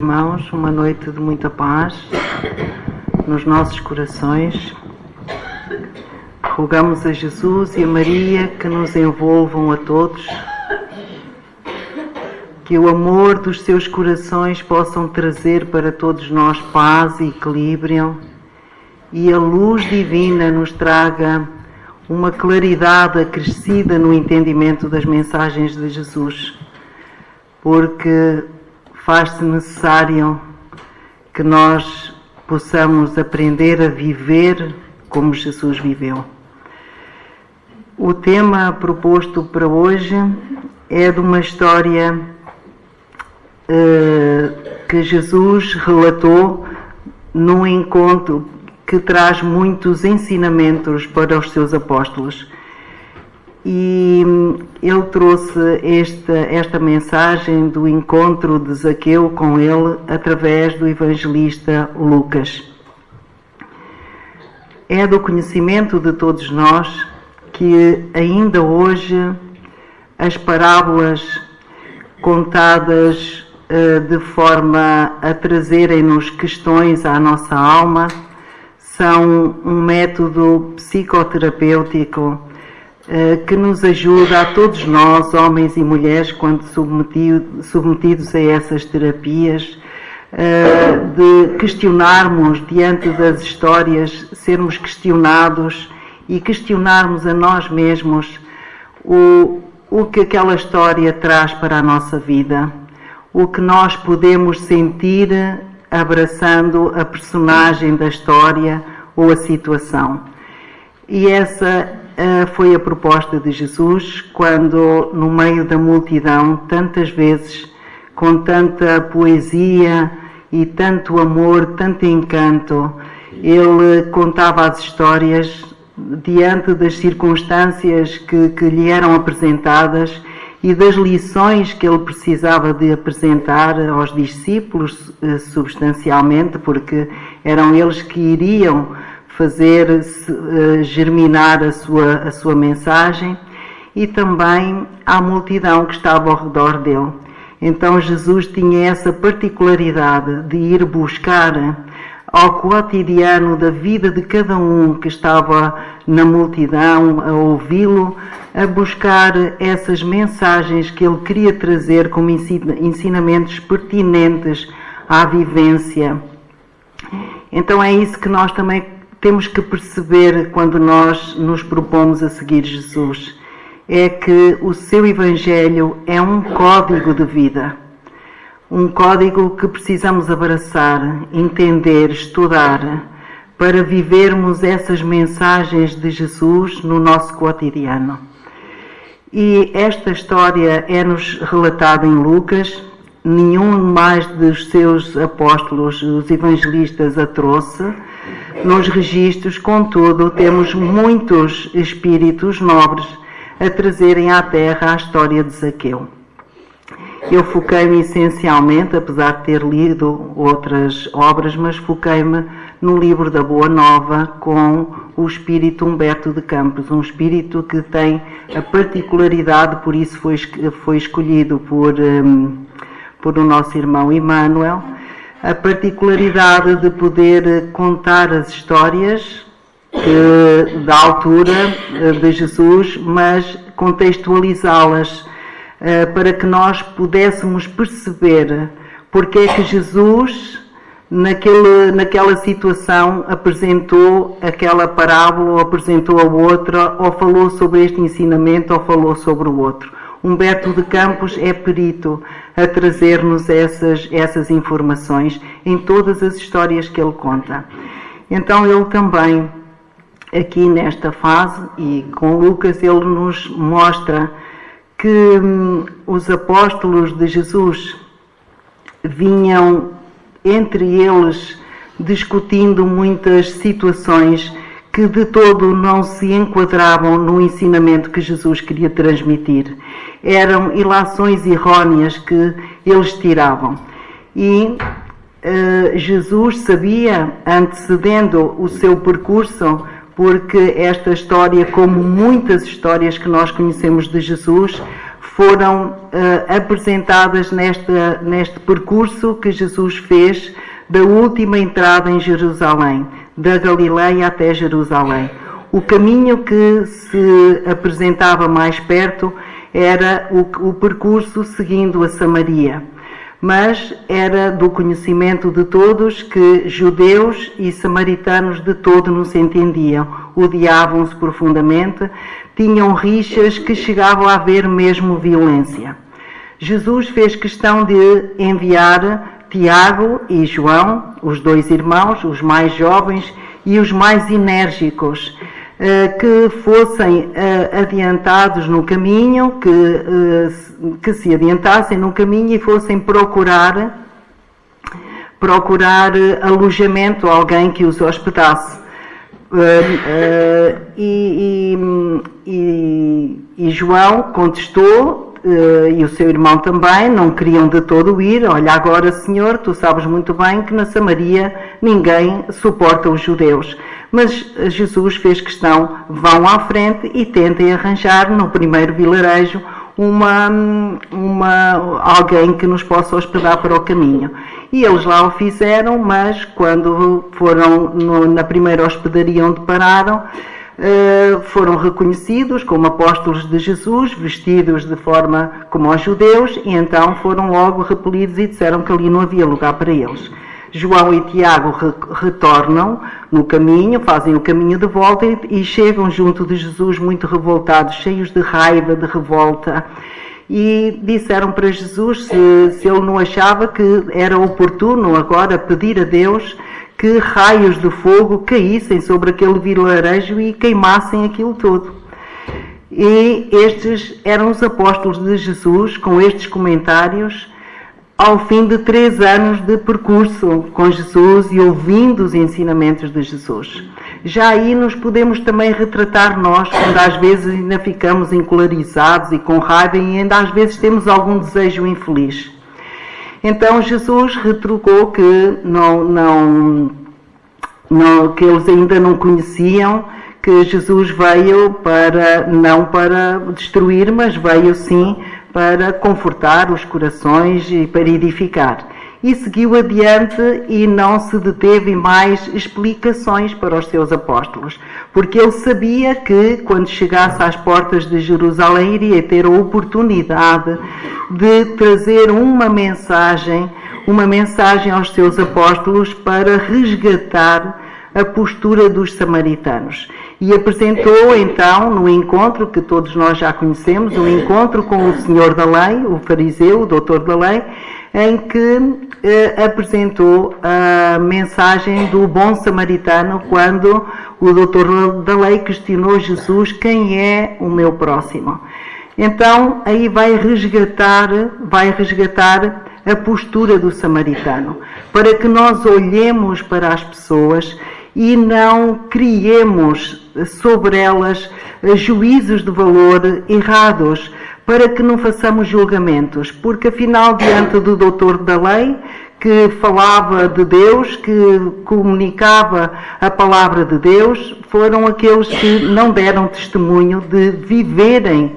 Irmãos, uma noite de muita paz nos nossos corações. Rogamos a Jesus e a Maria que nos envolvam a todos, que o amor dos seus corações possam trazer para todos nós paz e equilíbrio, e a luz divina nos traga uma claridade acrescida no entendimento das mensagens de Jesus, porque faz-se necessário que nós possamos aprender a viver como Jesus viveu. O tema proposto para hoje é de uma história que Jesus relatou num encontro que traz muitos ensinamentos para os seus apóstolos. E ele trouxe esta mensagem do encontro de Zaqueu com ele através do evangelista Lucas. É do conhecimento de todos nós que ainda hoje as parábolas contadas de forma a trazerem-nos questões à nossa alma são um método psicoterapêutico que nos ajuda a todos nós, homens e mulheres, quando submetidos a essas terapias, de questionarmos diante das histórias, sermos questionados e questionarmos a nós mesmos o que aquela história traz para a nossa vida, o que nós podemos sentir abraçando a personagem da história ou a situação. E essa foi a proposta de Jesus quando, no meio da multidão, tantas vezes, com tanta poesia e tanto amor, tanto encanto, ele contava as histórias diante das circunstâncias que lhe eram apresentadas e das lições que ele precisava de apresentar aos discípulos, substancialmente, porque eram eles que iriam fazer germinar a sua mensagem, e também à multidão que estava ao redor dele. Então Jesus tinha essa particularidade de ir buscar ao cotidiano da vida de cada um que estava na multidão a ouvi-lo, a buscar essas mensagens que ele queria trazer como ensinamentos pertinentes à vivência. Então é isso que nós também temos que perceber quando nós nos propomos a seguir Jesus. É que o seu Evangelho é um código de vida. Um código que precisamos abraçar, entender, estudar, para vivermos essas mensagens de Jesus no nosso cotidiano. E esta história é-nos relatada em Lucas. Nenhum mais dos seus apóstolos, os evangelistas, a trouxe nos registros. Contudo, temos muitos espíritos nobres a trazerem à Terra a história de Zaqueu. Eu foquei-me essencialmente, apesar de ter lido outras obras, mas foquei-me no livro da Boa Nova com o espírito Humberto de Campos, um espírito que tem a particularidade, por isso foi escolhido por o nosso irmão Emmanuel, a particularidade de poder contar as histórias da altura de Jesus, mas contextualizá-las para que nós pudéssemos perceber porque é que Jesus, naquela situação, apresentou aquela parábola, ou apresentou a outra, ou falou sobre este ensinamento, ou falou sobre o outro. Humberto de Campos é perito a trazer-nos essas informações em todas as histórias que ele conta. Então ele também, aqui nesta fase, e com Lucas, ele nos mostra que os apóstolos de Jesus vinham entre eles discutindo muitas situações que de todo não se enquadravam no ensinamento que Jesus queria transmitir. Eram ilações erróneas que eles tiravam. E Jesus sabia, antecedendo o seu percurso, porque esta história, como muitas histórias que nós conhecemos de Jesus, foram apresentadas neste percurso que Jesus fez da última entrada em Jerusalém, da Galileia até Jerusalém. O caminho que se apresentava mais perto era o percurso seguindo a Samaria, mas era do conhecimento de todos que judeus e samaritanos de todo não se entendiam, odiavam-se profundamente, tinham rixas que chegavam a haver mesmo violência. Jesus fez questão de enviar Tiago e João, os dois irmãos, os mais jovens e os mais enérgicos, que fossem adiantados no caminho, que se adiantassem no caminho e fossem procurar alojamento a alguém que os hospedasse. E João contestou, e o seu irmão também, não queriam de todo ir. Olha, agora, Senhor, tu sabes muito bem que na Samaria ninguém suporta os judeus. Mas Jesus fez questão, vão à frente e tentem arranjar no primeiro vilarejo alguém que nos possa hospedar para o caminho. E eles lá o fizeram, mas quando foram na primeira hospedaria onde pararam, foram reconhecidos como apóstolos de Jesus, vestidos de forma como os judeus, e então foram logo repelidos e disseram que ali não havia lugar para eles. João e Tiago retornam no caminho, fazem o caminho de volta e chegam junto de Jesus muito revoltados, cheios de raiva, de revolta, e disseram para Jesus se ele não achava que era oportuno agora pedir a Deus que raios de fogo caíssem sobre aquele vilarejo e queimassem aquilo tudo. E estes eram os apóstolos de Jesus, com estes comentários, ao fim de 3 anos de percurso com Jesus e ouvindo os ensinamentos de Jesus. Já aí nos podemos também retratar nós, quando às vezes ainda ficamos encolerizados e com raiva e ainda às vezes temos algum desejo infeliz. Então Jesus retrucou que que eles ainda não conheciam, que Jesus veio não para destruir, mas veio sim para confortar os corações e para edificar. E seguiu adiante e não se deteve em mais explicações para os seus apóstolos, porque ele sabia que quando chegasse às portas de Jerusalém iria ter a oportunidade de trazer uma mensagem aos seus apóstolos para resgatar a postura dos samaritanos. E apresentou então, no encontro que todos nós já conhecemos, o encontro com o senhor da lei, o fariseu, o doutor da lei, em que apresentou a mensagem do bom samaritano, quando o doutor da lei questionou Jesus: quem é o meu próximo? Então aí vai resgatar a postura do samaritano, para que nós olhemos para as pessoas e não criemos sobre elas juízos de valor errados, para que não façamos julgamentos, porque afinal, diante do doutor da lei, que falava de Deus, que comunicava a palavra de Deus, foram aqueles que não deram testemunho de viverem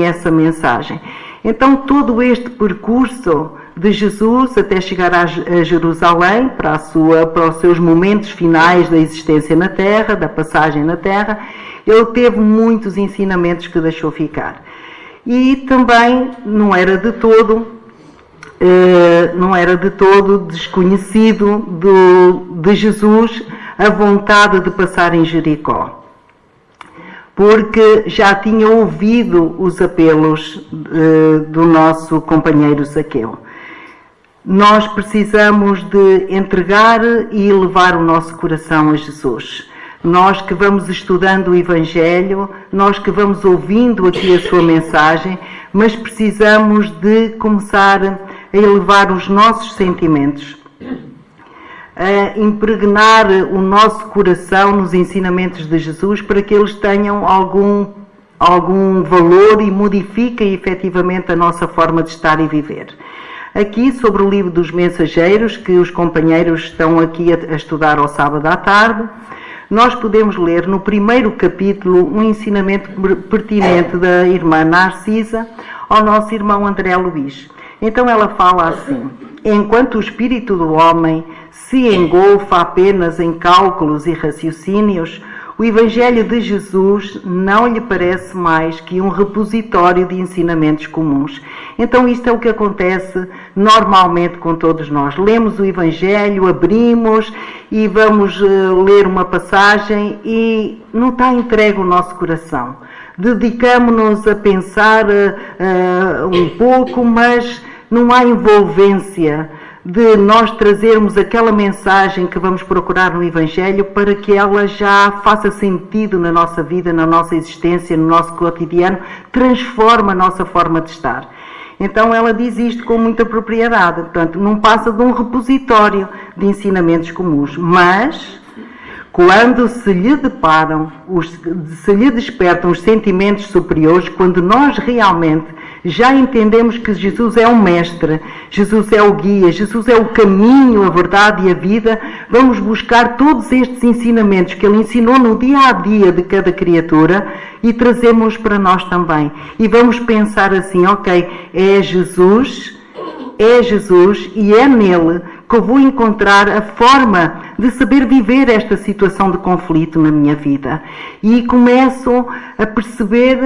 essa mensagem. Então todo este percurso de Jesus até chegar a Jerusalém, para os seus momentos finais da existência na Terra, da passagem na Terra, ele teve muitos ensinamentos que deixou ficar. E também não era de todo desconhecido de Jesus a vontade de passar em Jericó, porque já tinha ouvido os apelos do nosso companheiro Zaqueu. Nós precisamos de entregar e levar o nosso coração a Jesus. Nós que vamos estudando o Evangelho, nós que vamos ouvindo aqui a sua mensagem, mas precisamos de começar a elevar os nossos sentimentos, a impregnar o nosso coração nos ensinamentos de Jesus, para que eles tenham algum valor e modifiquem efetivamente a nossa forma de estar e viver. Aqui sobre o livro dos Mensageiros, que os companheiros estão aqui a estudar ao sábado à tarde, nós podemos ler no primeiro capítulo um ensinamento pertinente da irmã Narcisa ao nosso irmão André Luís. Então ela fala assim: enquanto o espírito do homem se engolfa apenas em cálculos e raciocínios, o Evangelho de Jesus não lhe parece mais que um repositório de ensinamentos comuns. Então isto é o que acontece normalmente com todos nós. Lemos o Evangelho, abrimos e vamos ler uma passagem e não está entregue o nosso coração. Dedicamos-nos a pensar um pouco, mas não há envolvência de nós trazermos aquela mensagem que vamos procurar no Evangelho para que ela já faça sentido na nossa vida, na nossa existência, no nosso cotidiano, transforma a nossa forma de estar. Então ela diz isto com muita propriedade, portanto não passa de um repositório de ensinamentos comuns, mas quando se lhe despertam os sentimentos superiores, quando nós realmente já entendemos que Jesus é o mestre, Jesus é o guia, Jesus é o caminho, a verdade e a vida, vamos buscar todos estes ensinamentos que ele ensinou no dia a dia de cada criatura e trazemos para nós também. E vamos pensar assim, ok, é Jesus e é nele que eu vou encontrar a forma de saber viver esta situação de conflito na minha vida. E começo a perceber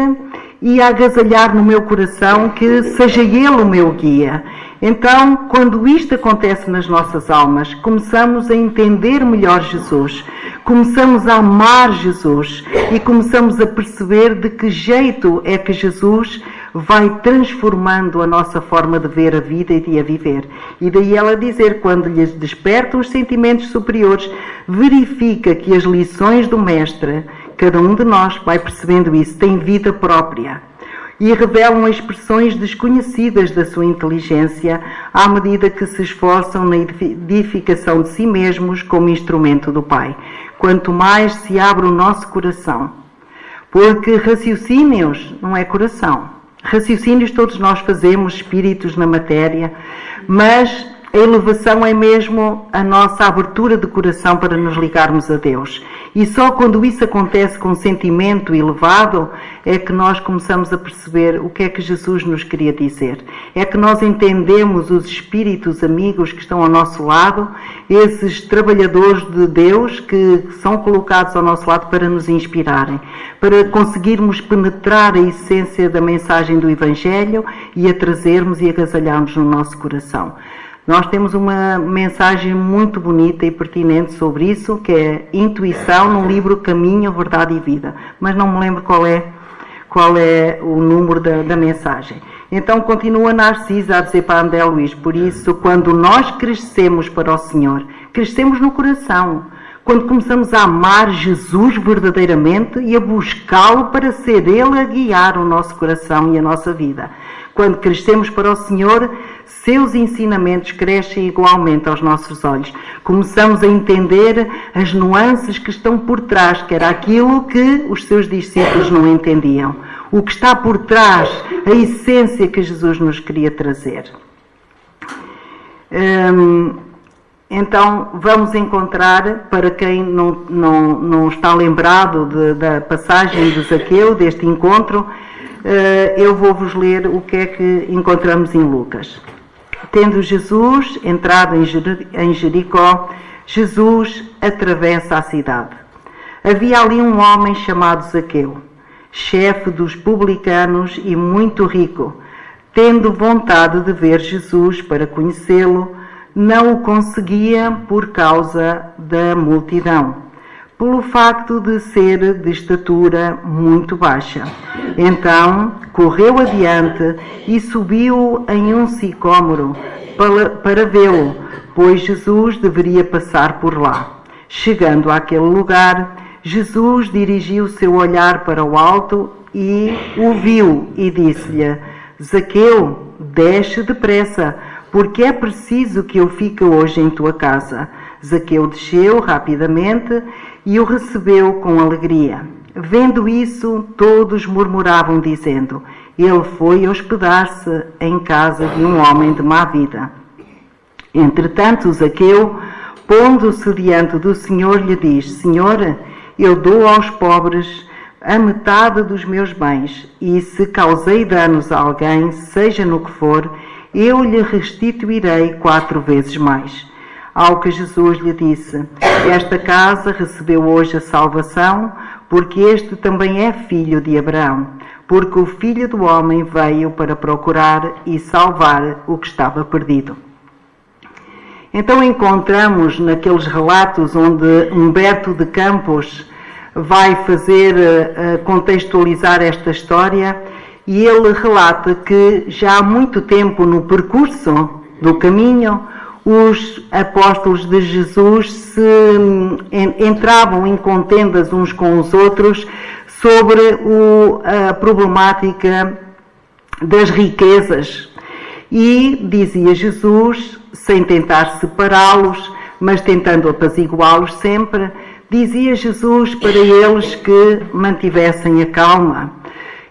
e a agasalhar no meu coração que seja ele o meu guia. Então, quando isto acontece nas nossas almas, começamos a entender melhor Jesus, começamos a amar Jesus e começamos a perceber de que jeito é que Jesus vai transformando a nossa forma de ver a vida e de a viver. E daí ela dizer, quando lhes despertam os sentimentos superiores, verifica que as lições do Mestre, cada um de nós vai percebendo isso, tem vida própria e revelam expressões desconhecidas da sua inteligência à medida que se esforçam na edificação de si mesmos como instrumento do Pai. Quanto mais se abre o nosso coração, porque raciocínios não é coração. Raciocínios todos nós fazemos, espíritos na matéria, mas a elevação é mesmo a nossa abertura de coração para nos ligarmos a Deus. E só quando isso acontece com um sentimento elevado é que nós começamos a perceber o que é que Jesus nos queria dizer. É que nós entendemos os espíritos amigos que estão ao nosso lado, esses trabalhadores de Deus que são colocados ao nosso lado para nos inspirarem, para conseguirmos penetrar a essência da mensagem do Evangelho e a trazermos e agasalharmos no nosso coração. Nós temos uma mensagem muito bonita e pertinente sobre isso, que é intuição, no livro Caminho, Verdade e Vida. Mas não me lembro qual é o número da mensagem. Então continua Narcisa a dizer para André Luís, por isso, quando nós crescemos para o Senhor, crescemos no coração. Quando começamos a amar Jesus verdadeiramente e a buscá-lo para ser Ele a guiar o nosso coração e a nossa vida. Quando crescemos para o Senhor, seus ensinamentos crescem igualmente aos nossos olhos. Começamos a entender as nuances que estão por trás, que era aquilo que os seus discípulos não entendiam. O que está por trás, a essência que Jesus nos queria trazer. Então, vamos encontrar, para quem não está lembrado da passagem de Zaqueu, deste encontro, eu vou-vos ler o que é que encontramos em Lucas. Tendo Jesus entrado em Jericó, Jesus atravessa a cidade. Havia ali um homem chamado Zaqueu, chefe dos publicanos e muito rico. Tendo vontade de ver Jesus para conhecê-lo, não o conseguia por causa da multidão, pelo facto de ser de estatura muito baixa. Então correu adiante e subiu em um sicômoro para vê-lo, pois Jesus deveria passar por lá. Chegando àquele lugar, Jesus dirigiu o seu olhar para o alto e o viu e disse-lhe: Zaqueu, desce depressa, porque é preciso que eu fique hoje em tua casa. Zaqueu desceu rapidamente e o recebeu com alegria. Vendo isso, todos murmuravam, dizendo: ele foi hospedar-se em casa de um homem de má vida. Entretanto, Zaqueu, pondo-se diante do Senhor, lhe diz: Senhor, eu dou aos pobres a metade dos meus bens, e se causei danos a alguém, seja no que for, eu lhe restituirei 4 vezes mais. Ao que Jesus lhe disse: esta casa recebeu hoje a salvação, porque este também é filho de Abraão, porque o Filho do Homem veio para procurar e salvar o que estava perdido. Então encontramos naqueles relatos onde Humberto de Campos vai contextualizar esta história, e ele relata que já há muito tempo no percurso do caminho, os apóstolos de Jesus entravam em contendas uns com os outros sobre a problemática das riquezas. E dizia Jesus, sem tentar separá-los, mas tentando apaziguá-los sempre, dizia Jesus para eles que mantivessem a calma.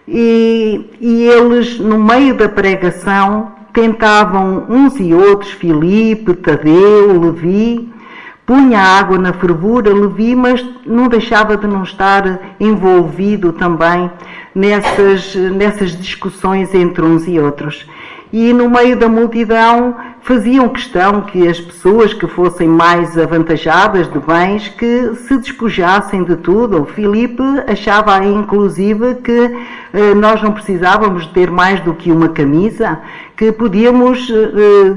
E eles, no meio da pregação, tentavam uns e outros, Filipe, Tadeu, Levi, punha água na fervura, Levi, mas não deixava de não estar envolvido também nessas discussões entre uns e outros. E no meio da multidão faziam questão que as pessoas que fossem mais avantajadas de bens, que se despojassem de tudo. O Filipe achava inclusive que nós não precisávamos ter mais do que uma camisa, que podíamos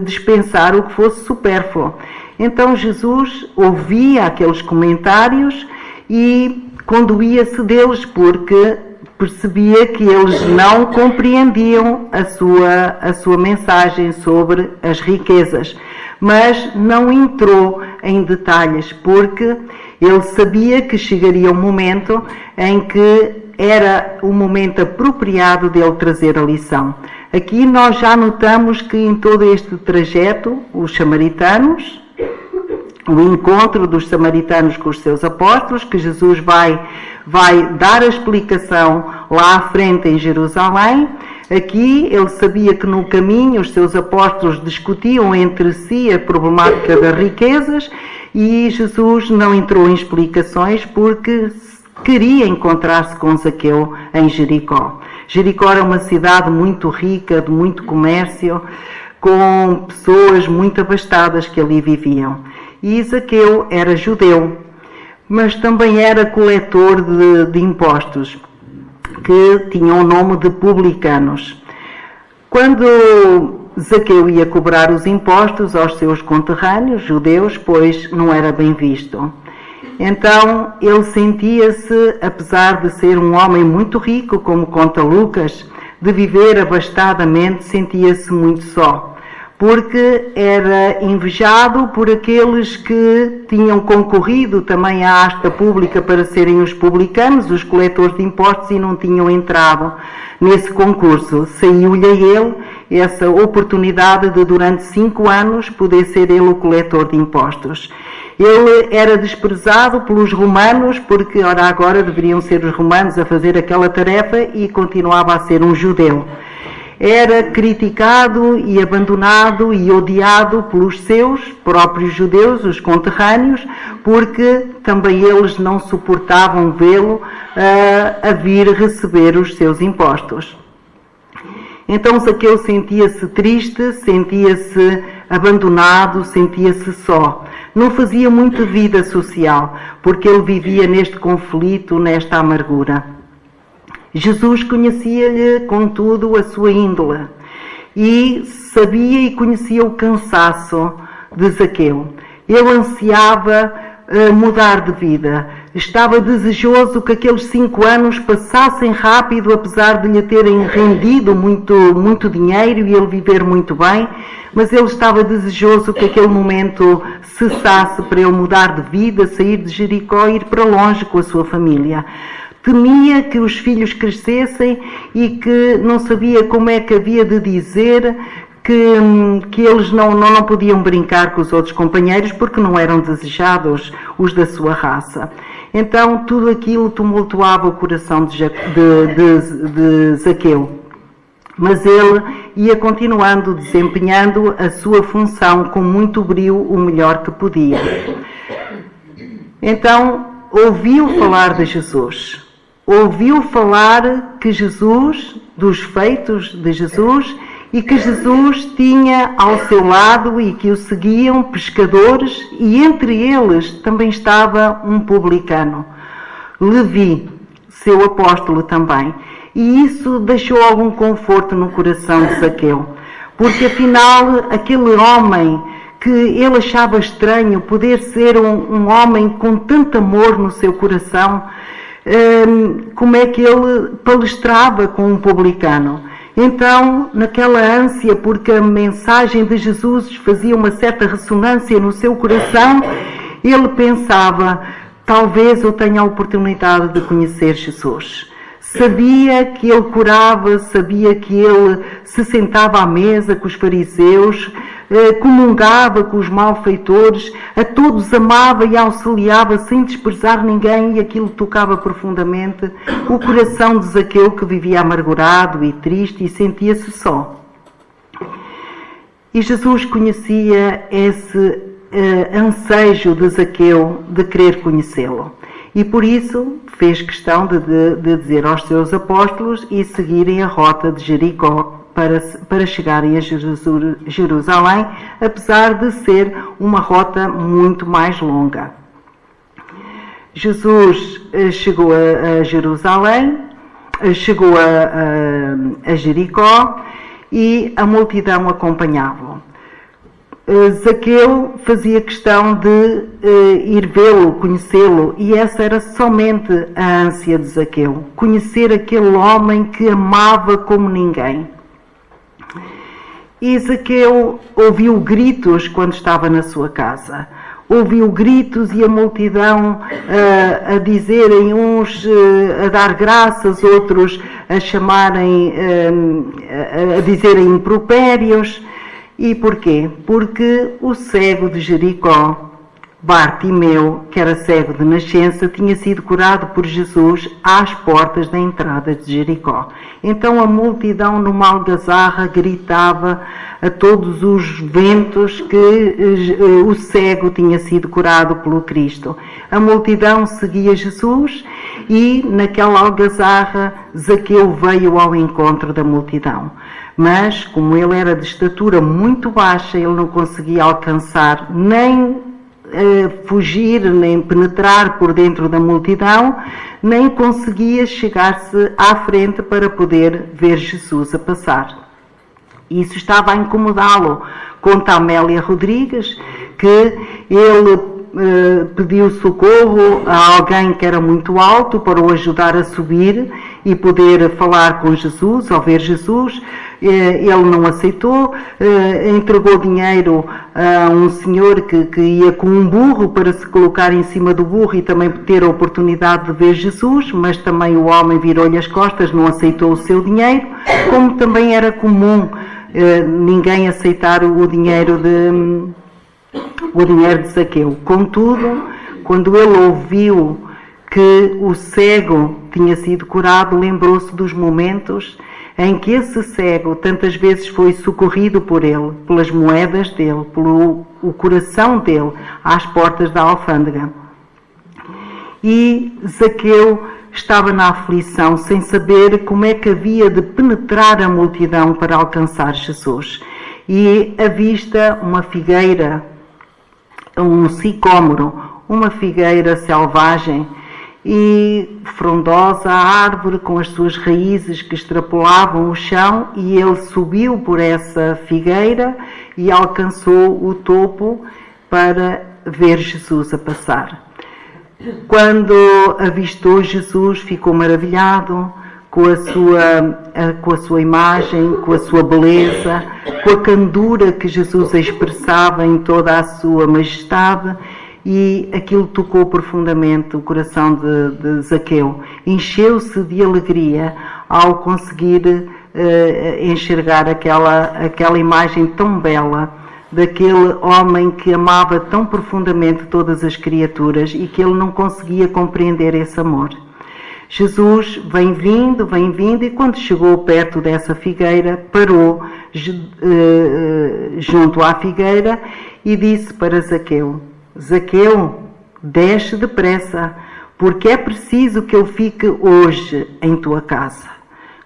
dispensar o que fosse supérfluo. Então Jesus ouvia aqueles comentários e conduía-se deles, porque percebia que eles não compreendiam a sua mensagem sobre as riquezas, mas não entrou em detalhes, porque ele sabia que chegaria um momento em que era o momento apropriado dele trazer a lição. Aqui nós já notamos que em todo este trajeto, os samaritanos, o encontro dos samaritanos com os seus apóstolos, que Jesus vai dar a explicação lá à frente em Jerusalém. Aqui ele sabia que no caminho os seus apóstolos discutiam entre si a problemática das riquezas, e Jesus não entrou em explicações porque queria encontrar-se com Zaqueu em Jericó. Jericó era uma cidade muito rica, de muito comércio, com pessoas muito abastadas que ali viviam. E Zaqueu era judeu, mas também era coletor de impostos, que tinham o nome de publicanos. Quando Zaqueu ia cobrar os impostos aos seus conterrâneos judeus, pois não era bem visto. Então ele sentia-se, apesar de ser um homem muito rico, como conta Lucas, de viver abastadamente, sentia-se muito só, porque era invejado por aqueles que tinham concorrido também à asta pública para serem os publicanos, os coletores de impostos, e não tinham entrado nesse concurso. Saiu-lhe a ele essa oportunidade de, durante 5 anos, poder ser ele o coletor de impostos. Ele era desprezado pelos romanos, porque, ora, agora deveriam ser os romanos a fazer aquela tarefa, e continuava a ser um judeu. Era criticado e abandonado e odiado pelos seus próprios judeus, os conterrâneos, porque também eles não suportavam vê-lo a vir receber os seus impostos. Então Zaqueu sentia-se triste, sentia-se abandonado, sentia-se só. Não fazia muita vida social, porque ele vivia neste conflito, nesta amargura. Jesus conhecia-lhe, contudo, a sua índole, e sabia e conhecia o cansaço de Zaqueu. Ele ansiava mudar de vida, estava desejoso que aqueles 5 anos passassem rápido, apesar de lhe terem rendido muito dinheiro e ele viver muito bem, mas ele estava desejoso que aquele momento cessasse para ele mudar de vida, sair de Jericó e ir para longe com a sua família. Temia que os filhos crescessem e que não sabia como é que havia de dizer que eles não podiam brincar com os outros companheiros porque não eram desejados os da sua raça. Então tudo aquilo tumultuava o coração de Zaqueu. Mas ele ia continuando, desempenhando a sua função com muito brio, o melhor que podia. Então ouviu falar de Jesus, ouviu falar que Jesus, dos feitos de Jesus, e que Jesus tinha ao seu lado e que o seguiam pescadores, e entre eles também estava um publicano, Levi, seu apóstolo também. E isso deixou algum conforto no coração de Zaqueu, porque afinal aquele homem que ele achava estranho poder ser um homem com tanto amor no seu coração, como é que ele palestrava com um publicano? Então, naquela ânsia, porque a mensagem de Jesus fazia uma certa ressonância no seu coração, ele pensava, talvez eu tenha a oportunidade de conhecer Jesus. Sabia que ele curava, sabia que ele se sentava à mesa com os fariseus, comungava com os malfeitores, a todos amava e auxiliava sem desprezar ninguém, e aquilo tocava profundamente o coração de Zaqueu, que vivia amargurado e triste e sentia-se só. E Jesus conhecia esse ansejo de Zaqueu de querer conhecê-lo. E por isso fez questão de dizer aos seus apóstolos e seguirem a rota de Jericó para chegarem a Jerusalém, apesar de ser uma rota muito mais longa. Jesus chegou a Jerusalém, chegou a Jericó e a multidão acompanhava-o. Zaqueu fazia questão de ir vê-lo, conhecê-lo, e essa era somente a ânsia de Zaqueu, conhecer aquele homem que amava como ninguém. E Zaqueu ouviu gritos quando estava na sua casa. Ouviu gritos e a multidão a dizerem, uns a dar graças, outros a chamarem, a dizerem impropérios. E porquê? Porque o cego de Jericó, Bartimeu, que era cego de nascença, tinha sido curado por Jesus às portas da entrada de Jericó. Então a multidão numa algazarra gritava a todos os ventos que o cego tinha sido curado pelo Cristo. A multidão seguia Jesus e naquela algazarra Zaqueu veio ao encontro da multidão. Mas, como ele era de estatura muito baixa, ele não conseguia alcançar nem fugir, nem penetrar por dentro da multidão, nem conseguia chegar-se à frente para poder ver Jesus a passar. Isso estava a incomodá-lo. Conta a Amélia Rodrigues que ele pediu socorro a alguém que era muito alto para o ajudar a subir e poder falar com Jesus, ou ver Jesus. Ele não aceitou, entregou dinheiro a um senhor que ia com um burro para se colocar em cima do burro e também ter a oportunidade de ver Jesus, mas também o homem virou-lhe as costas, não aceitou o seu dinheiro, como também era comum ninguém aceitar o dinheiro de Zaqueu. Contudo, quando ele ouviu que o cego tinha sido curado, lembrou-se dos momentos em que esse cego tantas vezes foi socorrido por ele, pelas moedas dele, pelo o coração dele, às portas da alfândega. E Zaqueu estava na aflição, sem saber como é que havia de penetrar a multidão para alcançar Jesus. E avista uma figueira, um sicômoro, uma figueira selvagem e frondosa, a árvore com as suas raízes que extrapolavam o chão, e ele subiu por essa figueira e alcançou o topo para ver Jesus a passar. Quando avistou Jesus, ficou maravilhado com a sua imagem, com a sua beleza, com a candura que Jesus expressava em toda a sua majestade, e aquilo tocou profundamente o coração de Zaqueu. Encheu-se de alegria ao conseguir enxergar aquela imagem tão bela daquele homem que amava tão profundamente todas as criaturas e que ele não conseguia compreender esse amor. Jesus vem vindo, e quando chegou perto dessa figueira, parou junto à figueira e disse para Zaqueu: Zaqueu, desce depressa, porque é preciso que eu fique hoje em tua casa.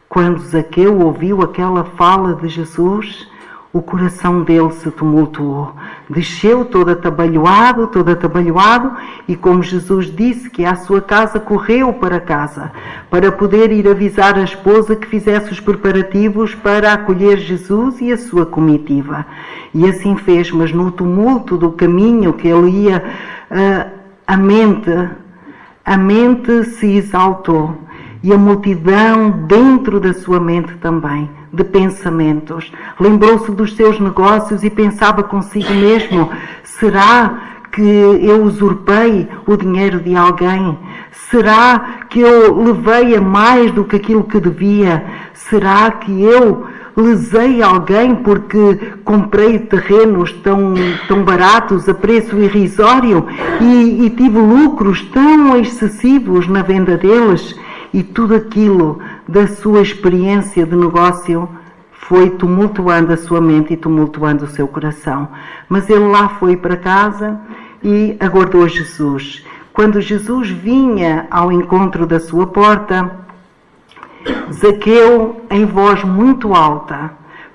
Quando Zaqueu ouviu aquela fala de Jesus, o coração dele se tumultuou. Desceu todo atabalhoado, e como Jesus disse que à sua casa, correu para casa, para poder ir avisar a esposa que fizesse os preparativos para acolher Jesus e a sua comitiva. E assim fez, mas no tumulto do caminho que ele ia, a mente se exaltou. E a multidão dentro da sua mente também, de pensamentos. Lembrou-se dos seus negócios e pensava consigo mesmo: será que eu usurpei o dinheiro de alguém? Será que eu levei a mais do que aquilo que devia? Será que eu lesei alguém porque comprei terrenos tão baratos a preço irrisório e tive lucros tão excessivos na venda deles? E tudo aquilo da sua experiência de negócio foi tumultuando a sua mente e tumultuando o seu coração. Mas ele lá foi para casa e aguardou Jesus. Quando Jesus vinha ao encontro da sua porta, Zaqueu, em voz muito alta,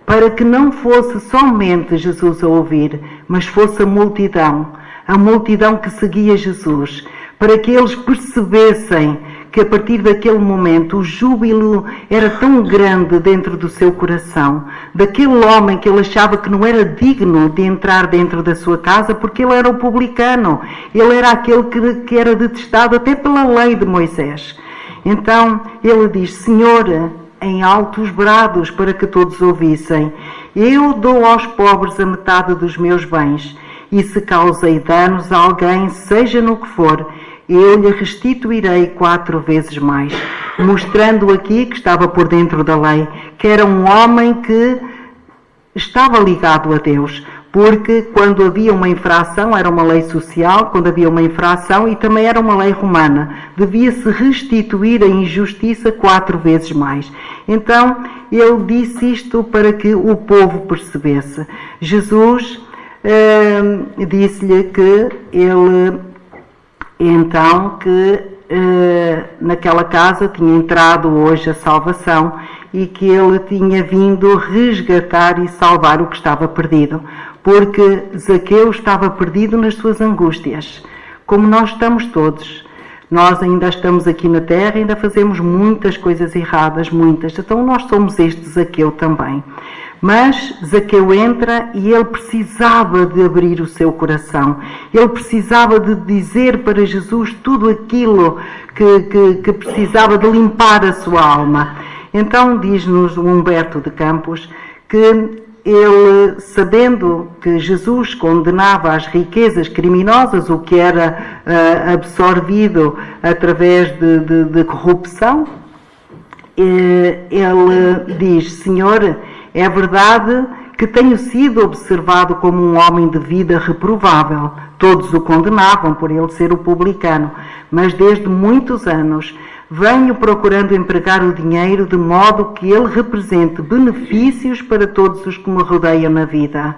para que não fosse somente Jesus a ouvir, mas fosse a multidão que seguia Jesus, para que eles percebessem que a partir daquele momento o júbilo era tão grande dentro do seu coração, daquele homem que ele achava que não era digno de entrar dentro da sua casa porque ele era o publicano, ele era aquele que era detestado até pela lei de Moisés. Então ele diz: Senhor, em altos brados para que todos ouvissem, eu dou aos pobres a metade dos meus bens, e se causei danos a alguém, seja no que for, eu lhe restituirei 4 vezes mais. Mostrando aqui que estava por dentro da lei, que era um homem que estava ligado a Deus, porque quando havia uma infração, era uma lei social, quando havia uma infração, e também era uma lei romana, devia-se restituir a injustiça 4 vezes mais. Então, ele disse isto para que o povo percebesse. Jesus disse-lhe que ele, então, que naquela casa tinha entrado hoje a salvação e que ele tinha vindo resgatar e salvar o que estava perdido, porque Zaqueu estava perdido nas suas angústias, como nós estamos todos. Nós ainda estamos aqui na terra, ainda fazemos muitas coisas erradas, muitas. Então nós somos este Zaqueu também. Mas Zaqueu entra e ele precisava de abrir o seu coração. Ele precisava de dizer para Jesus tudo aquilo que precisava de limpar a sua alma. Então diz-nos o Humberto de Campos que ele, sabendo que Jesus condenava as riquezas criminosas, o que era absorvido através de corrupção, ele diz: Senhor, é verdade que tenho sido observado como um homem de vida reprovável. Todos o condenavam por ele ser o publicano, mas desde muitos anos venho procurando empregar o dinheiro de modo que ele represente benefícios para todos os que me rodeiam na vida.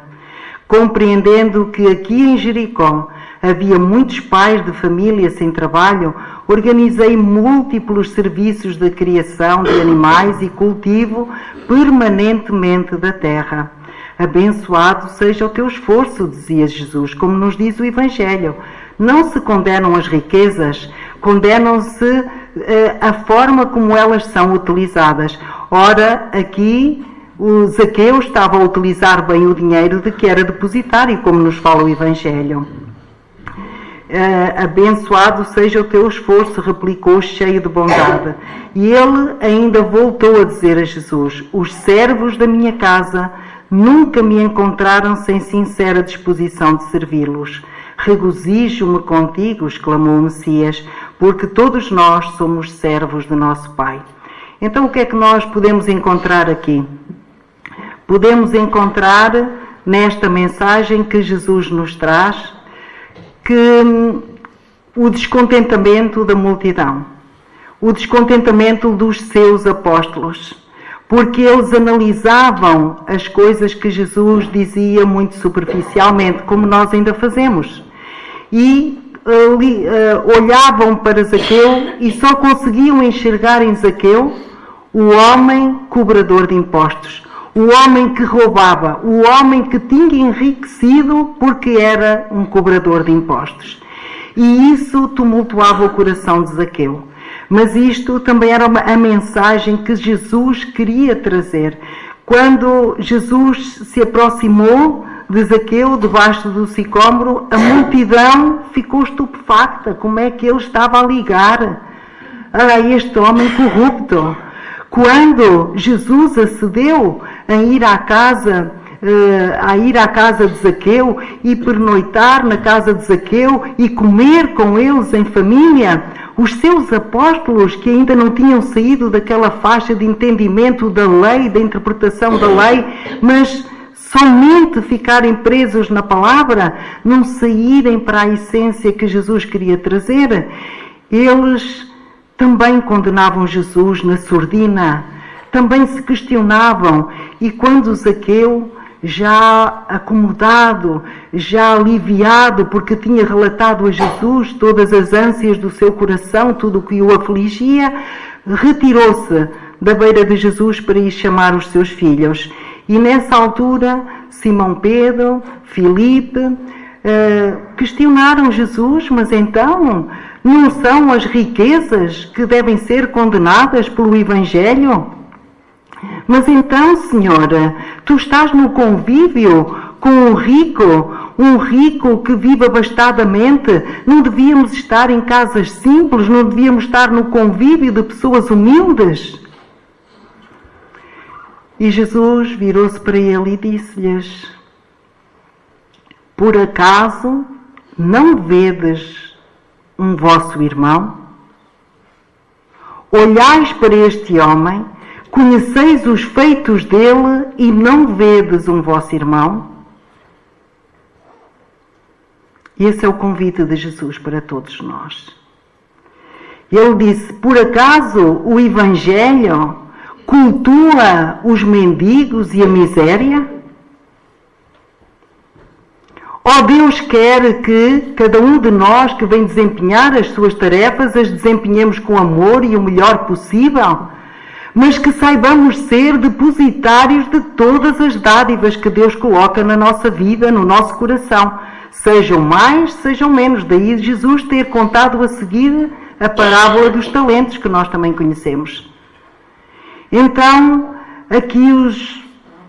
Compreendendo que aqui em Jericó havia muitos pais de família sem trabalho, organizei múltiplos serviços de criação de animais e cultivo permanentemente da terra. Abençoado seja o teu esforço, dizia Jesus, como nos diz o Evangelho. Não se condenam as riquezas, condenam-se a forma como elas são utilizadas. Ora, aqui o Zaqueu estava a utilizar bem o dinheiro de que era depositário, como nos fala o Evangelho. Abençoado seja o teu esforço, replicou, cheio de bondade. E ele ainda voltou a dizer a Jesus: os servos da minha casa nunca me encontraram sem sincera disposição de servi-los. Regozijo-me contigo, exclamou o Messias, porque todos nós somos servos de nosso Pai. Então o que é que nós podemos encontrar aqui? Podemos encontrar nesta mensagem que Jesus nos traz que o descontentamento da multidão, o descontentamento dos seus apóstolos, porque eles analisavam as coisas que Jesus dizia muito superficialmente, como nós ainda fazemos. E olhavam para Zaqueu e só conseguiam enxergar em Zaqueu o homem cobrador de impostos, o homem que roubava, o homem que tinha enriquecido porque era um cobrador de impostos. E isso tumultuava o coração de Zaqueu. Mas isto também era a mensagem que Jesus queria trazer. Quando Jesus se aproximou de Zaqueu, debaixo do sicômoro, a multidão ficou estupefacta. Como é que ele estava a ligar a este homem corrupto? Quando Jesus acedeu a ir à casa de Zaqueu e pernoitar na casa de Zaqueu e comer com eles em família, os seus apóstolos, que ainda não tinham saído daquela faixa de entendimento da lei, da interpretação da lei, mas somente ficarem presos na palavra, não saírem para a essência que Jesus queria trazer, eles também condenavam Jesus na surdina, também se questionavam. E quando Zaqueu, já acomodado, já aliviado, porque tinha relatado a Jesus todas as ânsias do seu coração, tudo o que o afligia, retirou-se da beira de Jesus para ir chamar os seus filhos. E nessa altura, Simão Pedro, Filipe, questionaram Jesus, mas então não são as riquezas que devem ser condenadas pelo Evangelho? Mas então, Senhora, tu estás no convívio com um rico que vive abastadamente. Não devíamos estar em casas simples, não devíamos estar no convívio de pessoas humildes? E Jesus virou-se para ele e disse-lhes: por acaso não vedes um vosso irmão? Olhais para este homem, conheceis os feitos dele e não vedes um vosso irmão? Esse é o convite de Jesus para todos nós. Ele disse: por acaso o Evangelho cultua os mendigos e a miséria? Ó Deus quer que cada um de nós que vem desempenhar as suas tarefas, as desempenhemos com amor e o melhor possível, mas que saibamos ser depositários de todas as dádivas que Deus coloca na nossa vida, no nosso coração. Sejam mais, sejam menos. Daí Jesus ter contado a seguir a parábola dos talentos, que nós também conhecemos. Então, aqui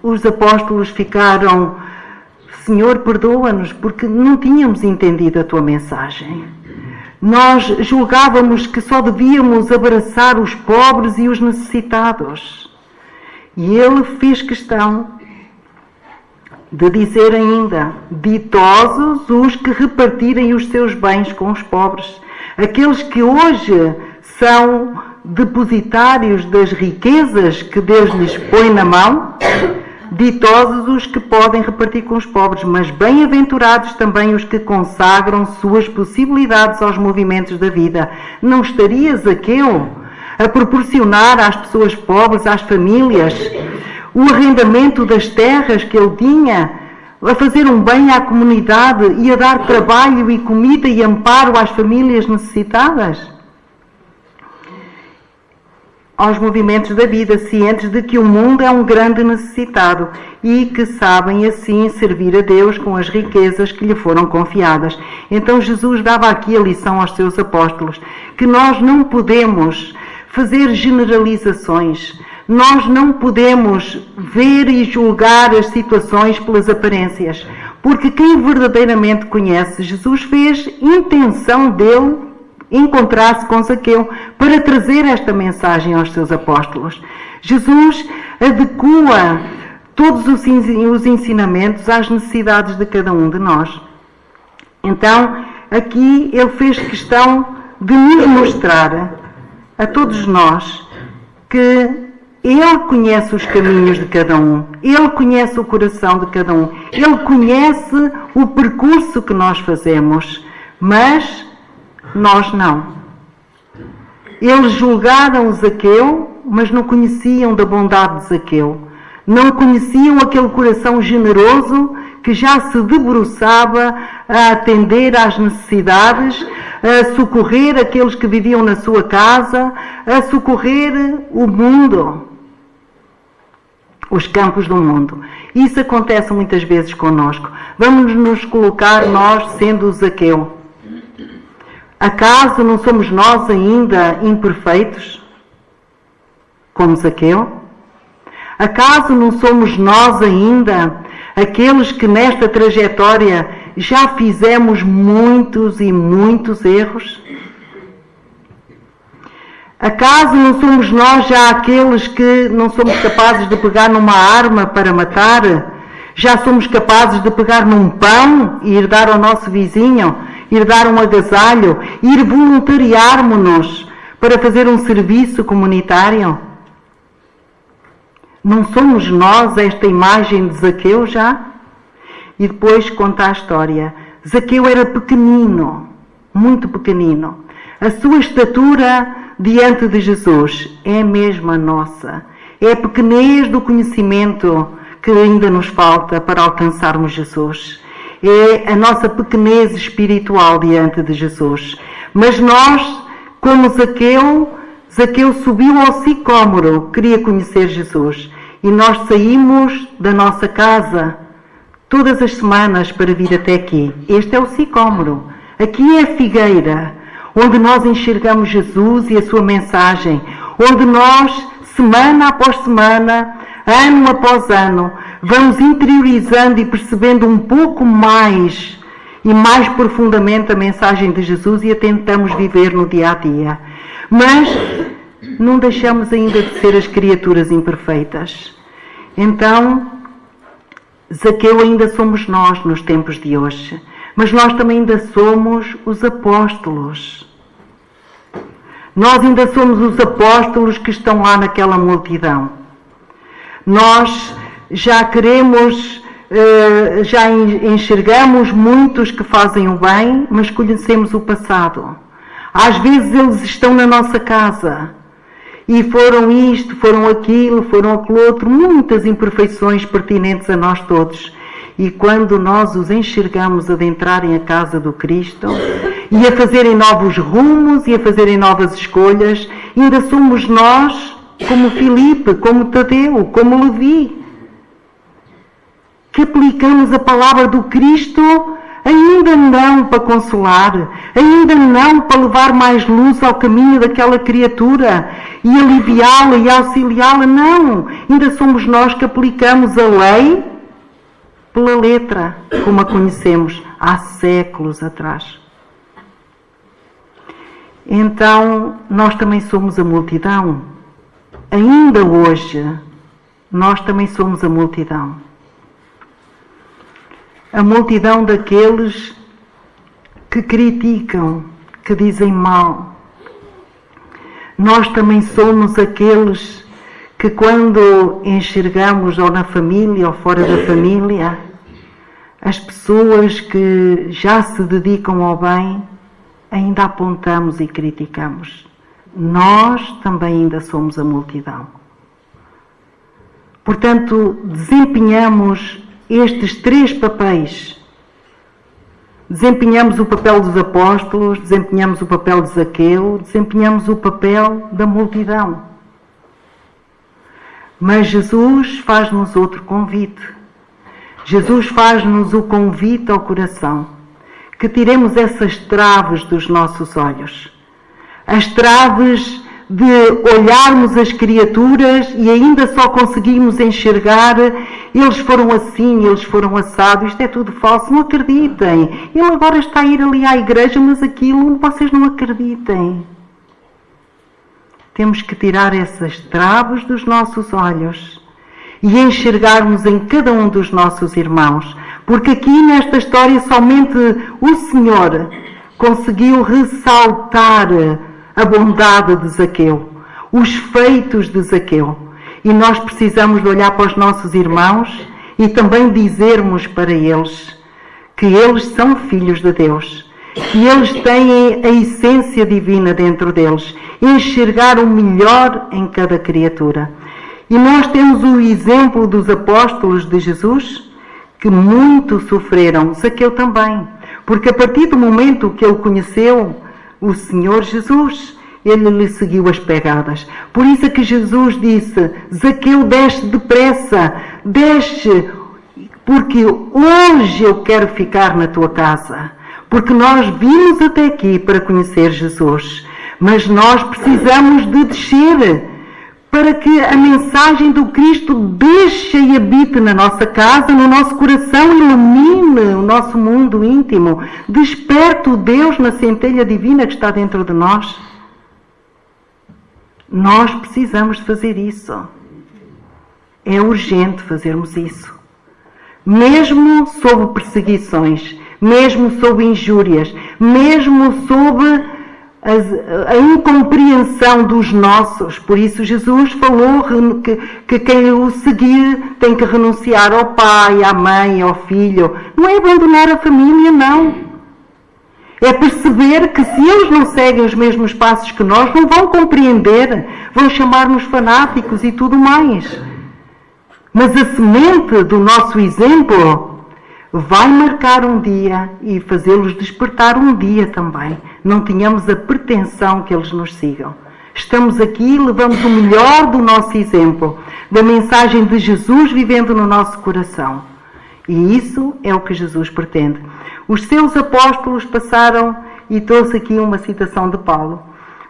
os apóstolos ficaram: Senhor, perdoa-nos, porque não tínhamos entendido a tua mensagem. Nós julgávamos que só devíamos abraçar os pobres e os necessitados. E ele fez questão de dizer ainda: ditosos os que repartirem os seus bens com os pobres. Aqueles que hoje são depositários das riquezas que Deus lhes põe na mão, ditosos os que podem repartir com os pobres, mas bem-aventurados também os que consagram suas possibilidades aos movimentos da vida. Não estaria Zaqueu a proporcionar às pessoas pobres, às famílias, o arrendamento das terras que ele tinha, a fazer um bem à comunidade e a dar trabalho e comida e amparo às famílias necessitadas? Aos movimentos da vida, cientes de que o mundo é um grande necessitado e que sabem assim servir a Deus com as riquezas que lhe foram confiadas. Então Jesus dava aqui a lição aos seus apóstolos, que nós não podemos fazer generalizações, nós não podemos ver e julgar as situações pelas aparências, porque quem verdadeiramente conhece Jesus fez intenção dele encontrar-se com Zaqueu para trazer esta mensagem aos seus apóstolos. Jesus adequa todos os ensinamentos às necessidades de cada um de nós. Então, aqui ele fez questão de nos mostrar a todos nós que ele conhece os caminhos de cada um, ele conhece o coração de cada um, ele conhece o percurso que nós fazemos, mas nós não. Eles julgaram Zaqueu, mas não conheciam da bondade de Zaqueu. Não conheciam aquele coração generoso que já se debruçava a atender às necessidades, a socorrer aqueles que viviam na sua casa, a socorrer o mundo, os campos do mundo. Isso acontece muitas vezes connosco. Vamos nos colocar nós sendo o Zaqueu. Acaso não somos nós ainda imperfeitos, como Zaqueu? Acaso não somos nós ainda aqueles que nesta trajetória já fizemos muitos e muitos erros? Acaso não somos nós já aqueles que não somos capazes de pegar numa arma para matar? Já somos capazes de pegar num pão e ir dar ao nosso vizinho, ir dar um agasalho, ir voluntariarmos-nos para fazer um serviço comunitário? Não somos nós esta imagem de Zaqueu já? E depois conta a história. Zaqueu era pequenino, muito pequenino. A sua estatura diante de Jesus é mesmo a nossa. É a pequenez do conhecimento que ainda nos falta para alcançarmos Jesus. É a nossa pequenez espiritual diante de Jesus. Mas nós, como Zaqueu subiu ao sicômoro, queria conhecer Jesus. E nós saímos da nossa casa todas as semanas para vir até aqui. Este é o sicômoro. Aqui é a figueira, onde nós enxergamos Jesus e a sua mensagem. Onde nós, semana após semana, ano após ano, vamos interiorizando e percebendo um pouco mais e mais profundamente a mensagem de Jesus e a tentamos viver no dia a dia. Mas não deixamos ainda de ser as criaturas imperfeitas. Então, Zaqueu ainda somos nós nos tempos de hoje, mas nós também ainda somos os apóstolos. Nós ainda somos os apóstolos que estão lá naquela multidão. Nós já queremos, já enxergamos muitos que fazem o bem, mas conhecemos o passado. Às vezes eles estão na nossa casa e foram isto, foram aquilo, foram aquilo outro, muitas imperfeições pertinentes a nós todos. E quando nós os enxergamos adentrarem a casa do Cristo e a fazerem novos rumos e a fazerem novas escolhas, ainda somos nós, como Filipe, como Tadeu, como Levi, que aplicamos a palavra do Cristo ainda não para consolar, ainda não para levar mais luz ao caminho daquela criatura e aliviá-la e auxiliá-la, não. Ainda somos nós que aplicamos a lei pela letra, como a conhecemos há séculos atrás. Então, nós também somos a multidão. Ainda hoje, nós também somos a multidão. A multidão daqueles que criticam, que dizem mal. Nós também somos aqueles que quando enxergamos ou na família ou fora da família, as pessoas que já se dedicam ao bem, ainda apontamos e criticamos. Nós também ainda somos a multidão. Portanto, desempenhamos estes três papéis. Desempenhamos o papel dos apóstolos, desempenhamos o papel de Zaqueu, desempenhamos o papel da multidão. Mas Jesus faz-nos outro convite. Jesus faz-nos o convite ao coração, que tiremos essas traves dos nossos olhos. As traves de olharmos as criaturas e ainda só conseguimos enxergar, eles foram assim, eles foram assados, isto é tudo falso, não acreditem. Ele agora está a ir ali à igreja, mas aquilo vocês não acreditem. Temos que tirar essas traves dos nossos olhos e enxergarmos em cada um dos nossos irmãos, porque aqui nesta história somente o Senhor conseguiu ressaltar a bondade de Zaqueu, os feitos de Zaqueu. E nós precisamos de olhar para os nossos irmãos e também dizermos para eles que eles são filhos de Deus, que eles têm a essência divina dentro deles, enxergar o melhor em cada criatura. E nós temos o exemplo dos apóstolos de Jesus, que muito sofreram, Zaqueu também. Porque a partir do momento que ele conheceu o Senhor Jesus, ele lhe seguiu as pegadas. Por isso é que Jesus disse: Zaqueu, desce depressa, desce, porque hoje eu quero ficar na tua casa. Porque nós vimos até aqui para conhecer Jesus, mas nós precisamos de descer para que a mensagem do Cristo deixe e habite na nossa casa, no nosso coração, ilumine o nosso mundo íntimo, desperte o Deus na centelha divina que está dentro de nós. Nós precisamos de fazer isso. É urgente fazermos isso. Mesmo sob perseguições, mesmo sob injúrias, mesmo sob a incompreensão dos nossos. Por isso Jesus falou que quem o seguir tem que renunciar ao pai, à mãe, ao filho. Não é abandonar a família, não. É perceber que se eles não seguem os mesmos passos que nós, não vão compreender, vão chamar-nos fanáticos e tudo mais. Mas a semente do nosso exemplo vai marcar um dia e fazê-los despertar um dia também. Não tenhamos a pretensão que eles nos sigam. Estamos aqui, levamos o melhor do nosso exemplo, da mensagem de Jesus vivendo no nosso coração. E isso é o que Jesus pretende. Os seus apóstolos passaram, e trouxe aqui uma citação de Paulo,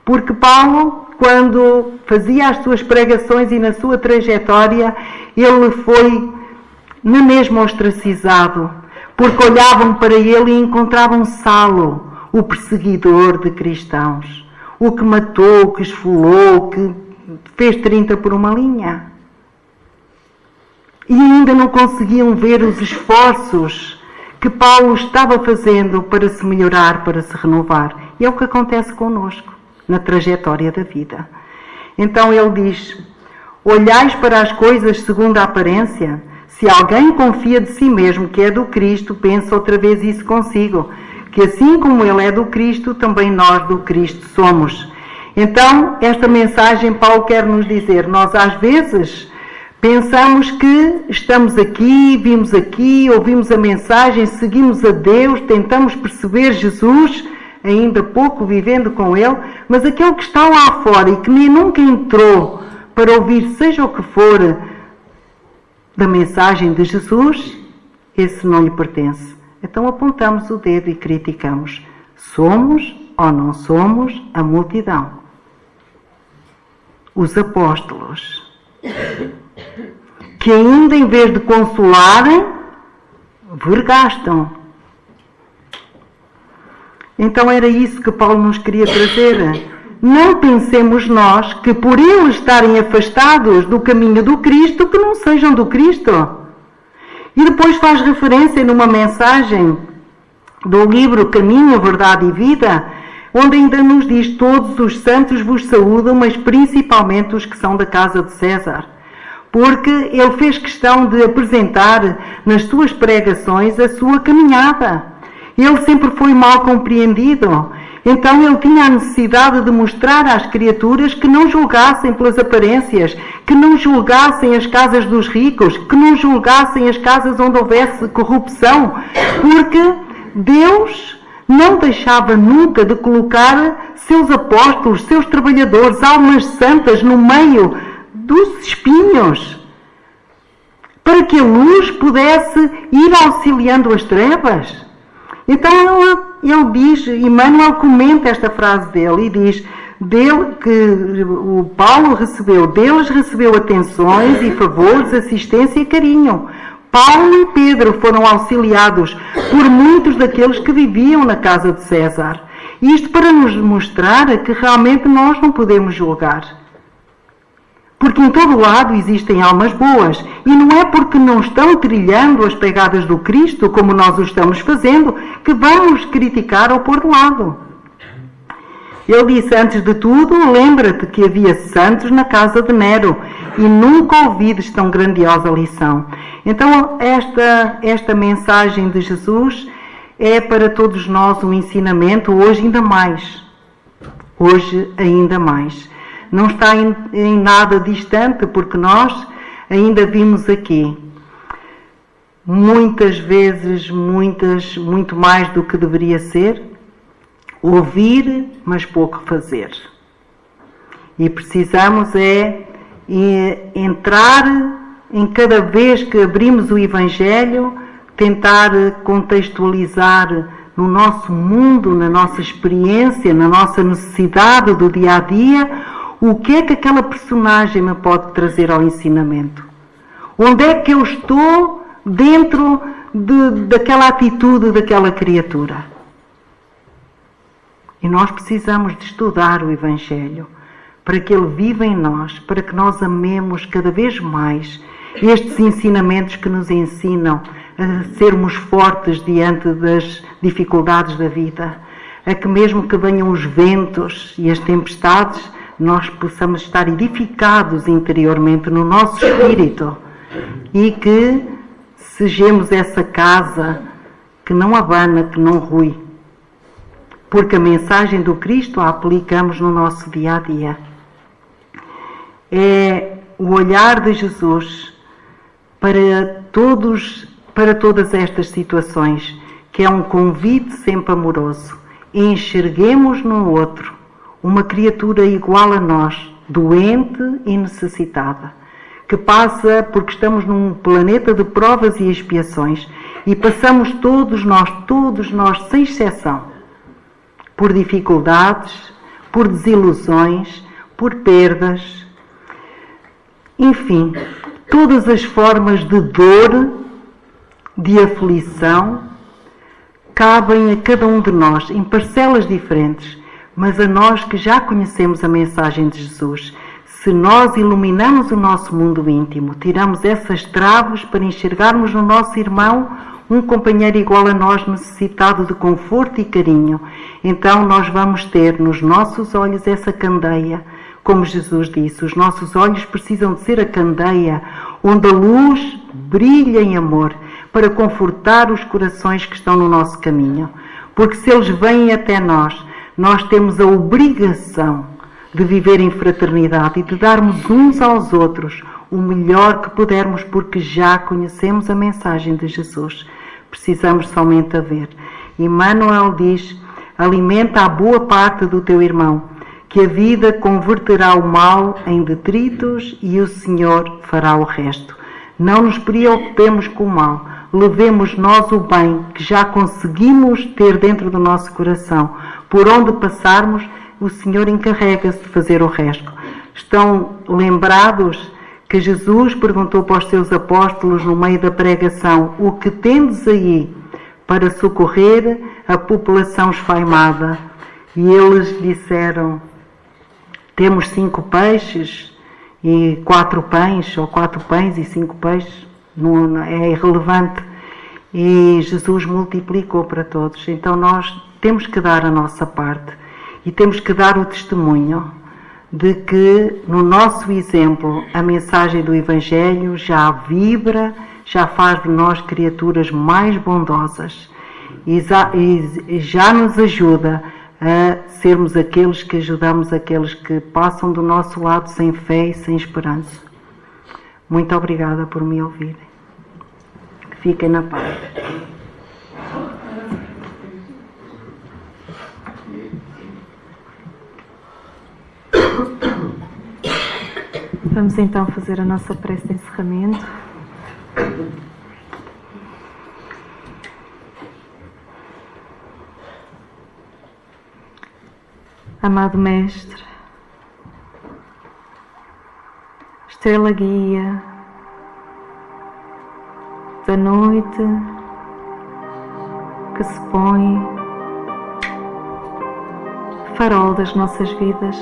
porque Paulo, quando fazia as suas pregações e na sua trajetória, ele foi na mesma ostracizado, porque olhavam para ele e encontravam Saulo, o perseguidor de cristãos, o que matou, o que esfolou, o que fez 30 por uma linha. E ainda não conseguiam ver os esforços que Paulo estava fazendo para se melhorar, para se renovar. E é o que acontece connosco, na trajetória da vida. Então ele diz: olhais para as coisas segundo a aparência. Se alguém confia de si mesmo que é do Cristo, pensa outra vez isso consigo, que assim como ele é do Cristo, também nós do Cristo somos. Então, esta mensagem Paulo quer nos dizer: nós às vezes pensamos que estamos aqui, vimos aqui, ouvimos a mensagem, seguimos a Deus, tentamos perceber Jesus, ainda pouco vivendo com Ele, mas aquele que está lá fora e que nem nunca entrou para ouvir seja o que for da mensagem de Jesus, esse não lhe pertence. Então apontamos o dedo e criticamos. Somos ou não somos a multidão? Os apóstolos, que ainda em vez de consolarem, vergastam. Então era isso que Paulo nos queria trazer. Não pensemos nós que por eles estarem afastados do caminho do Cristo, que não sejam do Cristo. E depois faz referência numa mensagem do livro Caminho, Verdade e Vida, onde ainda nos diz: todos os santos vos saúdam, mas principalmente os que são da casa de César. Porque ele fez questão de apresentar nas suas pregações a sua caminhada. Ele sempre foi mal compreendido. Então ele tinha a necessidade de mostrar às criaturas que não julgassem pelas aparências, que não julgassem as casas dos ricos, que não julgassem as casas onde houvesse corrupção, porque Deus não deixava nunca de colocar seus apóstolos, seus trabalhadores, almas santas no meio dos espinhos, para que a luz pudesse ir auxiliando as trevas. Então ele diz, Emmanuel comenta esta frase dele e diz dele que o Paulo deles recebeu atenções e favores, assistência e carinho. Paulo e Pedro foram auxiliados por muitos daqueles que viviam na casa de César. Isto para nos mostrar que realmente nós não podemos julgar. Porque em todo lado existem almas boas, e não é porque não estão trilhando as pegadas do Cristo, como nós o estamos fazendo, que vamos criticar ou pôr de lado. Ele disse: antes de tudo, lembra-te que havia santos na casa de Nero, e nunca ouvides tão grandiosa lição. Então esta mensagem de Jesus é para todos nós um ensinamento, hoje ainda mais. Hoje ainda mais. Não está em nada distante, porque nós ainda vimos aqui. muitas vezes, muito mais do que deveria ser, ouvir, mas pouco fazer. E precisamos entrar em cada vez que abrimos o Evangelho, tentar contextualizar no nosso mundo, na nossa experiência, na nossa necessidade do dia a dia, o que é que aquela personagem me pode trazer ao ensinamento. Onde é que eu estou dentro daquela atitude daquela criatura? E nós precisamos de estudar o Evangelho para que ele viva em nós, para que nós amemos cada vez mais estes ensinamentos que nos ensinam a sermos fortes diante das dificuldades da vida, a que mesmo que venham os ventos e as tempestades, nós possamos estar edificados interiormente no nosso espírito e que sejamos essa casa que não abana, que não rui, porque a mensagem do Cristo a aplicamos no nosso dia a dia. É o olhar de Jesus para todas estas situações, que é um convite sempre amoroso. Enxerguemos no outro uma criatura igual a nós, doente e necessitada, que passa, porque estamos num planeta de provas e expiações, e passamos todos nós, sem exceção, por dificuldades, por desilusões, por perdas, enfim, todas as formas de dor, de aflição, cabem a cada um de nós em parcelas diferentes, mas a nós que já conhecemos a mensagem de Jesus, se nós iluminamos o nosso mundo íntimo, tiramos essas traves para enxergarmos no nosso irmão um companheiro igual a nós, necessitado de conforto e carinho, então nós vamos ter nos nossos olhos essa candeia, como Jesus disse, os nossos olhos precisam de ser a candeia, onde a luz brilha em amor, para confortar os corações que estão no nosso caminho. Porque se eles vêm até nós temos a obrigação de viver em fraternidade e de darmos uns aos outros o melhor que pudermos, porque já conhecemos a mensagem de Jesus. Precisamos somente a ver. Emmanuel diz: alimenta a boa parte do teu irmão, que a vida converterá o mal em detritos e o Senhor fará o resto. Não nos preocupemos com o mal, levemos nós o bem que já conseguimos ter dentro do nosso coração. Por onde passarmos, o Senhor encarrega-se de fazer o resto. Estão lembrados que Jesus perguntou para os seus apóstolos no meio da pregação: o que tendes aí para socorrer a população esfaimada? E eles disseram: temos 5 peixes e 4 pães, ou 4 pães e 5 peixes, não, é irrelevante. E Jesus multiplicou para todos. Então nós temos que dar a nossa parte e temos que dar o testemunho de que no nosso exemplo a mensagem do Evangelho já vibra, já faz de nós criaturas mais bondosas e já nos ajuda a sermos aqueles que ajudamos aqueles que passam do nosso lado sem fé e sem esperança. Muito obrigada por me ouvirem. Fiquem na paz. Vamos então fazer a nossa prece de encerramento. Amado Mestre, estrela guia da noite que se põe, farol das nossas vidas,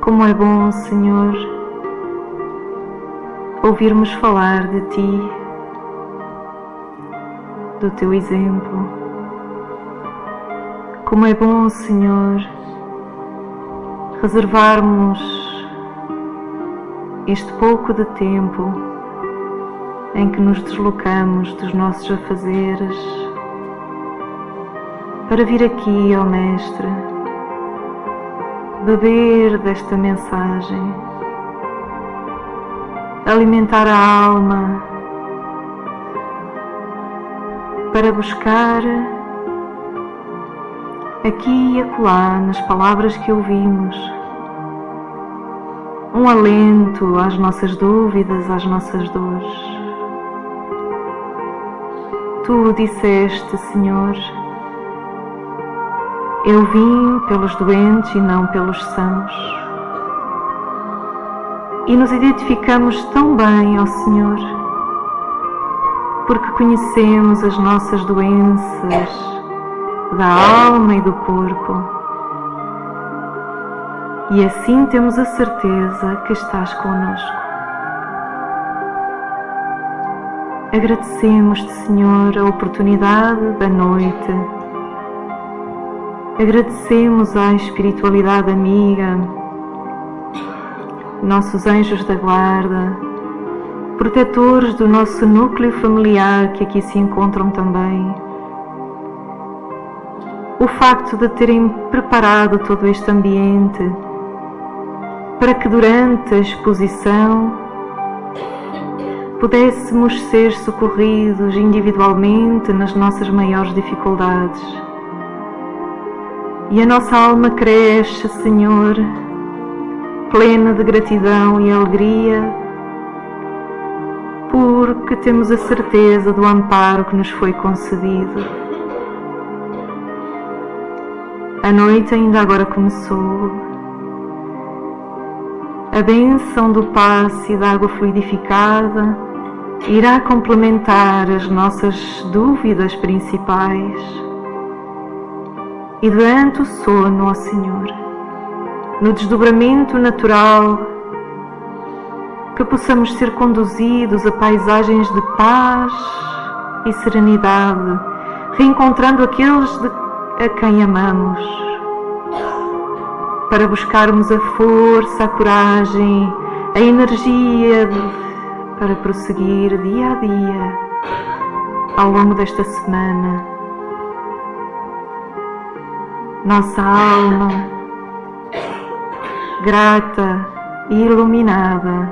como é bom, Senhor, ouvirmos falar de Ti, do Teu exemplo. Como é bom, Senhor, reservarmos este pouco de tempo em que nos deslocamos dos nossos afazeres para vir aqui, ó Mestre, beber desta mensagem, alimentar a alma para buscar aqui e acolá nas palavras que ouvimos um alento às nossas dúvidas, às nossas dores. Tu disseste, Senhor, eu vim pelos doentes e não pelos sãos. E nos identificamos tão bem, ó Senhor, porque conhecemos as nossas doenças da alma e do corpo. E assim temos a certeza que estás connosco. Agradecemos-te, Senhor, a oportunidade da noite. Agradecemos à espiritualidade amiga, nossos anjos da guarda, protetores do nosso núcleo familiar que aqui se encontram também. O facto de terem preparado todo este ambiente para que durante a exposição pudéssemos ser socorridos individualmente nas nossas maiores dificuldades. E a nossa alma cresce, Senhor, plena de gratidão e alegria, porque temos a certeza do amparo que nos foi concedido. A noite ainda agora começou. A bênção do passe e da água fluidificada irá complementar as nossas dúvidas principais. E durante o sono, ó Senhor, no desdobramento natural, que possamos ser conduzidos a paisagens de paz e serenidade, reencontrando aqueles a quem amamos, para buscarmos a força, a coragem, a energia para prosseguir dia a dia ao longo desta semana. Nossa alma, grata e iluminada,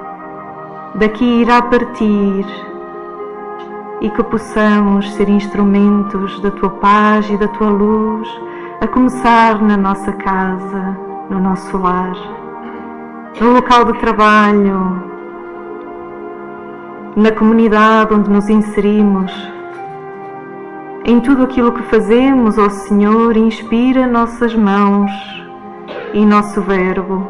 daqui irá partir, e que possamos ser instrumentos da Tua paz e da Tua luz, a começar na nossa casa, no nosso lar, no local de trabalho, na comunidade onde nos inserimos. Em tudo aquilo que fazemos, ó Senhor, inspira nossas mãos e nosso verbo.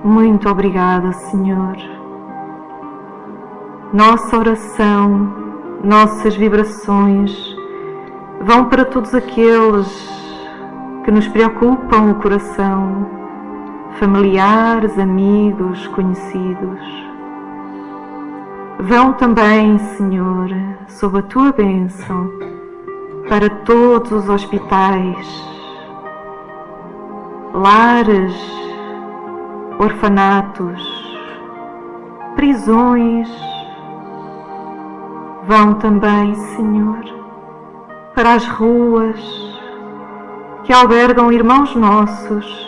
Muito obrigada, Senhor. Nossa oração, nossas vibrações vão para todos aqueles que nos preocupam o coração, familiares, amigos, conhecidos. Vão também, Senhor, sob a Tua bênção, para todos os hospitais, lares, orfanatos, prisões. Vão também, Senhor, para as ruas que albergam irmãos nossos,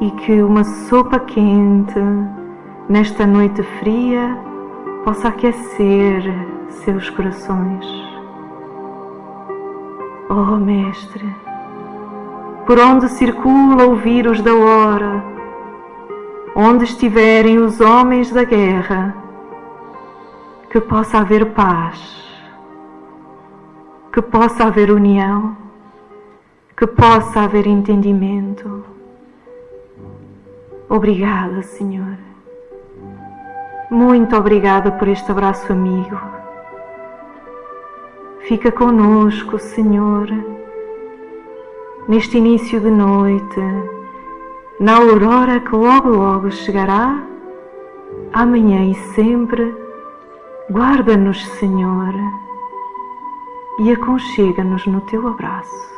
e que uma sopa quente nesta noite fria possa aquecer seus corações. Oh Mestre, por onde circula o vírus da hora, onde estiverem os homens da guerra, que possa haver paz, que possa haver união, que possa haver entendimento. Obrigada, Senhor. Muito obrigada por este abraço amigo. Fica conosco, Senhor, neste início de noite, na aurora que logo chegará, amanhã e sempre. Guarda-nos, Senhor, e aconchega-nos no Teu abraço.